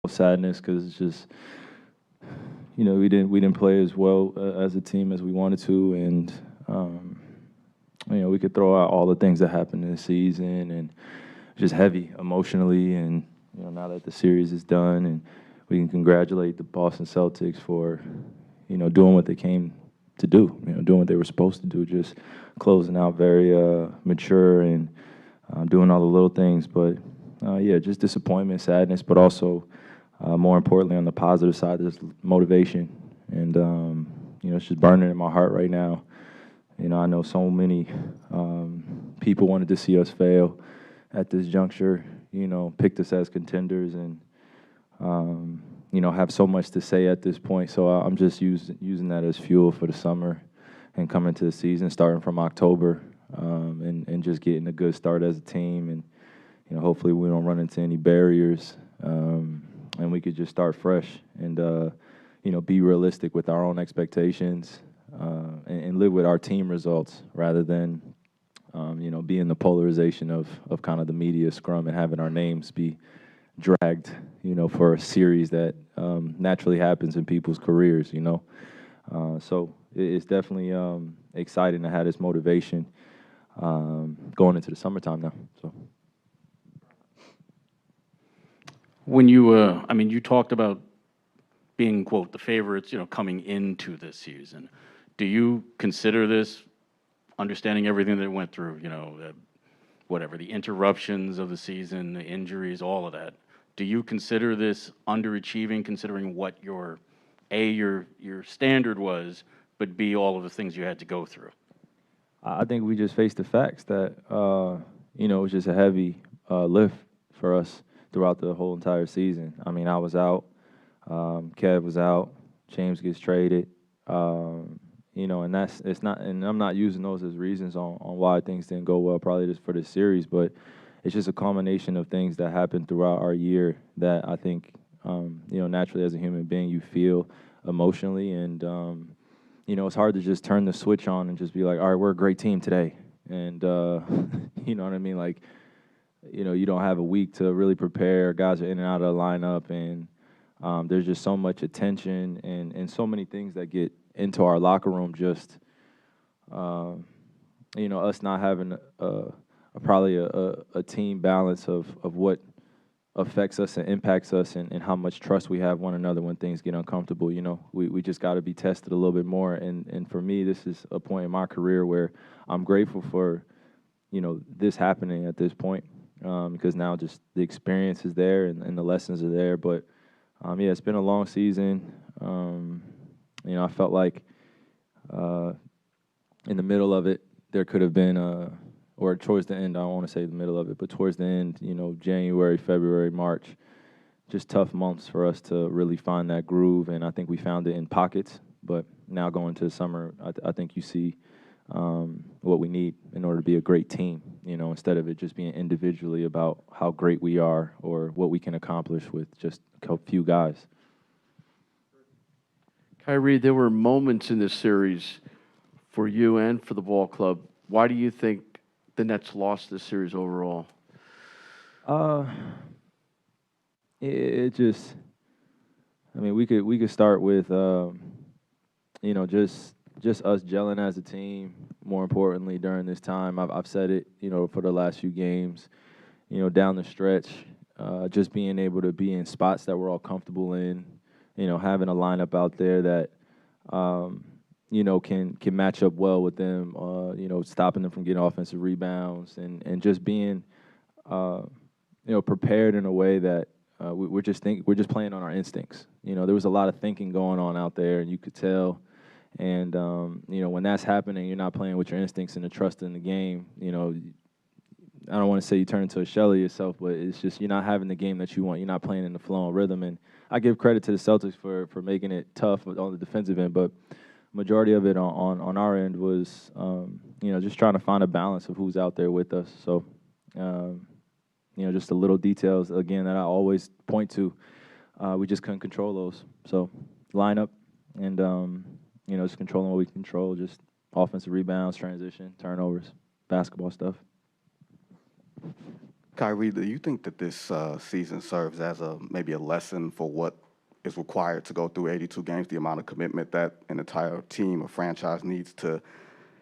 sadness because it's just, we didn't play as well as a team as we wanted to, and we could throw out all the things that happened in the season, and just heavy emotionally. And now that the series is done, and we can congratulate the Boston Celtics for doing what they came to do, doing what they were supposed to do, just closing out very mature and doing all the little things. But yeah, just disappointment, sadness, but also more importantly on the positive side, there's motivation. And it's just burning in my heart right now. I know so many people wanted to see us fail at this juncture, picked us as contenders, and have so much to say at this point. So I'm just using that as fuel for the summer and coming to the season, starting from October, and just getting a good start as a team. And hopefully we don't run into any barriers, and we could just start fresh and be realistic with our own expectations, and live with our team results rather than be in the polarization of kind of the media scrum and having our names be dragged, for a series that naturally happens in people's careers, So it's definitely exciting to have this motivation going into the summertime now. So when you talked about being, quote, the favorites, coming into this season. Do you consider this, understanding everything that it went through, whatever, the interruptions of the season, the injuries, all of that, do you consider this underachieving, considering what your standard was, but B, all of the things you had to go through? I think we just faced the facts that, it was just a heavy lift for us throughout the whole entire season. I mean, I was out, Kev was out, James gets traded, and it's not, and I'm not using those as reasons on why things didn't go well, probably just for this series, but it's just a culmination of things that happened throughout our year that I think, naturally as a human being, you feel emotionally, and it's hard to just turn the switch on and just be like, all right, we're a great team today, and you know what I mean, like, you don't have a week to really prepare. Guys are in and out of the lineup, and there's just so much attention and so many things that get into our locker room. Just us not having probably a team balance of what affects us and impacts us, and how much trust we have one another when things get uncomfortable. We just got to be tested a little bit more. And for me, this is a point in my career where I'm grateful for this happening at this point, because now just the experience is there and the lessons are there. But yeah, it's been a long season. I felt like in the middle of it, there could have been or towards the end, I don't want to say the middle of it, but towards the end, January, February, March, just tough months for us to really find that groove, and I think we found it in pockets. But now going to the summer, I think you see what we need in order to be a great team, instead of it just being individually about how great we are or what we can accomplish with just a few guys. Kyrie, there were moments in this series for you and for the ball club. Why do you think the Nets lost this series overall? It just, I mean, we could start with, just us gelling as a team. More importantly, during this time, I've said it, for the last few games, down the stretch, just being able to be in spots that we're all comfortable in, having a lineup out there that, can match up well with them, stopping them from getting offensive rebounds, and just being, prepared in a way that we're just playing on our instincts. There was a lot of thinking going on out there, and you could tell. And when that's happening, you're not playing with your instincts and the trust in the game. I don't want to say you turn into a shell of yourself, but it's just you're not having the game that you want. You're not playing in the flow and rhythm. And I give credit to the Celtics for making it tough on the defensive end, but majority of it on our end was just trying to find a balance of who's out there with us. So just the little details again that I always point to. We just couldn't control those. So lineup and just controlling what we control, just offensive rebounds, transition, turnovers, basketball stuff. Kyrie, do you think that this season serves as maybe a lesson for what is required to go through 82 games, the amount of commitment that an entire team or franchise needs to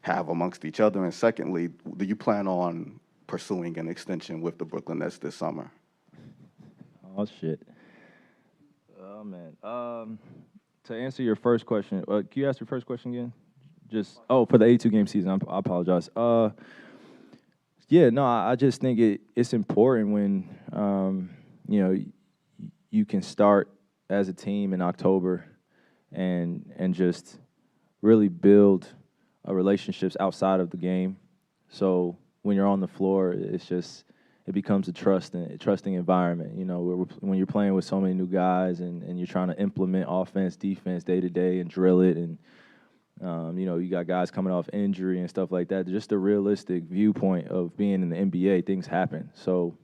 have amongst each other? And secondly, do you plan on pursuing an extension with the Brooklyn Nets this summer? Oh shit. Oh man. To answer your first question, can you ask your first question again? Just for the 82 game season. I apologize. Yeah, no, I just think it's important when you know you can start as a team in October and just really build relationships outside of the game. So when you're on the floor, it becomes a trusting environment. You know, when you're playing with so many new guys and you're trying to implement offense, defense day to day and drill it, and you know, you got guys coming off injury and stuff like that. Just a realistic viewpoint of being in the NBA, things happen. So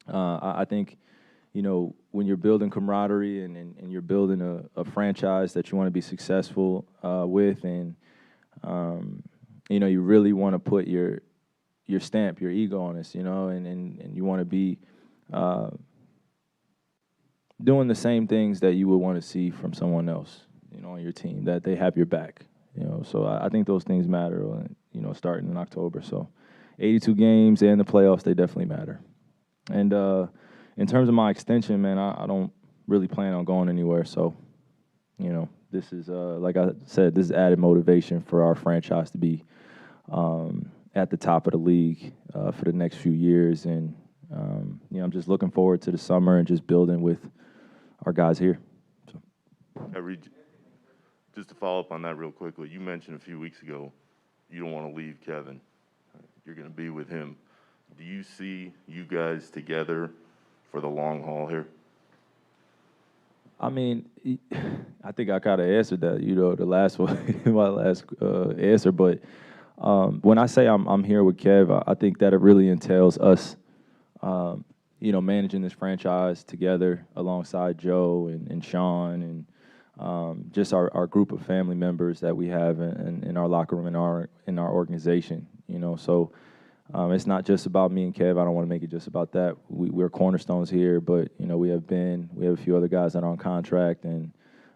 I think, you know, when you're building camaraderie and you're building a franchise that you want to be successful with, and you know, you really want to put your stamp, your ego on this, you know, and you want to be doing the same things that you would want to see from someone else, you know, on your team, that they have your back, you know. So I think those things matter, you know, starting in October. So 82 games and the playoffs, they definitely matter. And in terms of my extension, man, I don't really plan on going anywhere. So, you know, this is, like I said, this is added motivation for our franchise to be at the top of the league for the next few years. And, you know, I'm just looking forward to the summer and just building with our guys here. So. Kyrie, just to follow up on that real quickly, you mentioned a few weeks ago you don't want to leave Kevin. You're going to be with him. Do you see you guys together for the long haul here? I mean, I think I kind of answered that, you know, the last one, my last answer. But when I say I'm here with Kev, I think that it really entails us, you know, managing this franchise together alongside Joe and Sean and just our group of family members that we have in our locker room, in our organization, you know. So it's not just about me and Kev. I don't want to make it just about that. We're cornerstones here, but, you know, we have a few other guys that are on contract, and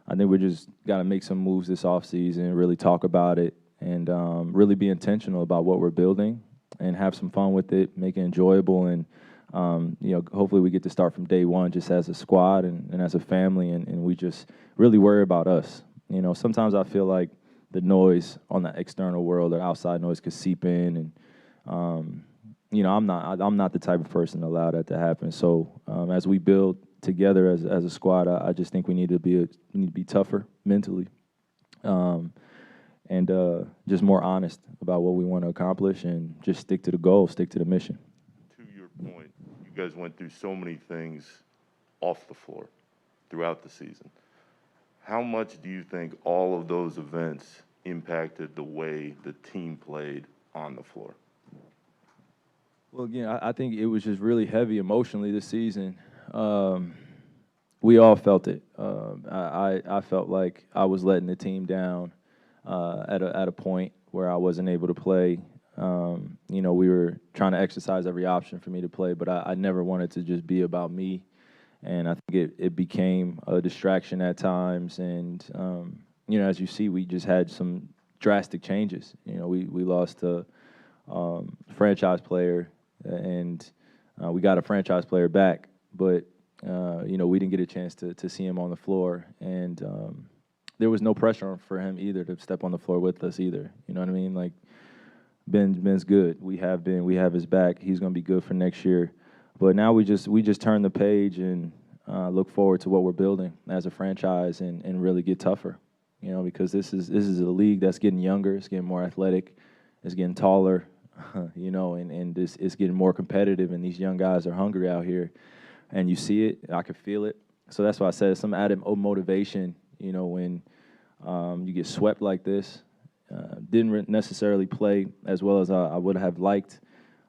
I think we just got to make some moves this offseason, really talk about it, and really be intentional about what we're building and have some fun with it, make it enjoyable, and you know, hopefully we get to start from day one just as a squad and as a family, and we just really worry about us. You know, sometimes I feel like the noise on the external world or outside noise could seep in, and you know, I'm not the type of person to allow that to happen. So as we build together as a squad, I just think we need to be tougher mentally, and just more honest about what we want to accomplish, and just stick to the goal, stick to the mission. To your point, you guys went through so many things off the floor throughout the season. How much do you think all of those events impacted the way the team played on the floor? Well, again, I think it was just really heavy emotionally this season. We all felt it. I felt like I was letting the team down at a point where I wasn't able to play. You know, we were trying to exercise every option for me to play, but I never wanted to just be about me. And I think it became a distraction at times. And, you know, as you see, we just had some drastic changes. You know, we lost a franchise player, and we got a franchise player back. But, you know, we didn't get a chance to see him on the floor. And there was no pressure for him either to step on the floor with us either. You know what I mean? Like, Ben's good. We have his back. He's going to be good for next year. But now we just turn the page and look forward to what we're building as a franchise, and really get tougher. You know, because this is a league that's getting younger, it's getting more athletic, it's getting taller, you know, and it's getting more competitive, and these young guys are hungry out here, and you see it. I can feel it. So that's why I said some added motivation. You know, when you get swept like this, didn't necessarily play as well as I would have liked,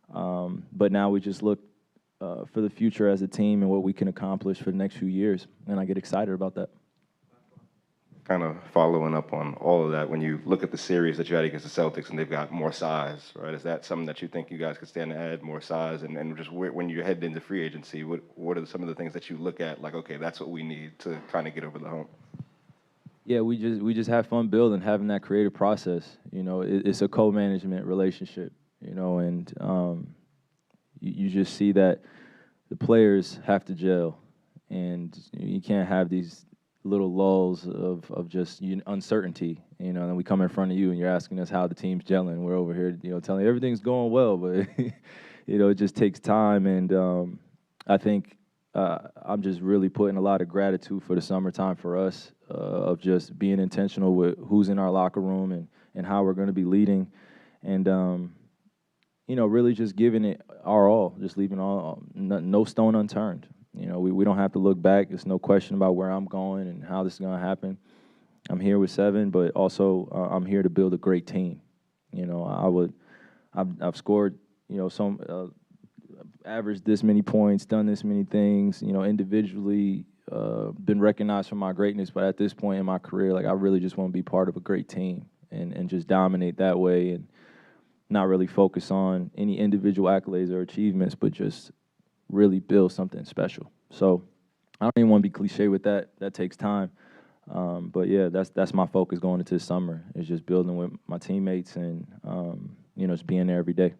but now we just look for the future as a team and what we can accomplish for the next few years, and I get excited about that. kind of following up on all of that, when you look at the series that you had against the Celtics and they've got more size, right? Is that something that you think you guys could stand to add more size? And just when you're heading into free agency, what are some of the things that you look at, like, okay, that's what we need to kind of get over the hump? Yeah, we just have fun building, having that creative process. You know, it's a co-management relationship. You know, and you just see that the players have to gel, and you can't have these little lulls of just uncertainty. You know, and then we come in front of you and you're asking us how the team's gelling. We're over here, you know, telling you everything's going well, but you know, it just takes time. And I think I'm just really putting a lot of gratitude for the summertime for us of just being intentional with who's in our locker room and how we're going to be leading, and you know, really just giving it our all, just leaving no stone unturned. You know, we don't have to look back. There's no question about where I'm going and how this is going to happen. I'm here with 7, but also I'm here to build a great team. You know, I've scored, you know, some averaged this many points, done this many things, you know, individually, been recognized for my greatness. But at this point in my career, like, I really just want to be part of a great team and just dominate that way, and not really focus on any individual accolades or achievements, but just really build something special. So I don't even want to be cliche with that. That takes time. But yeah, that's my focus going into the summer, is just building with my teammates and, you know, just being there every day.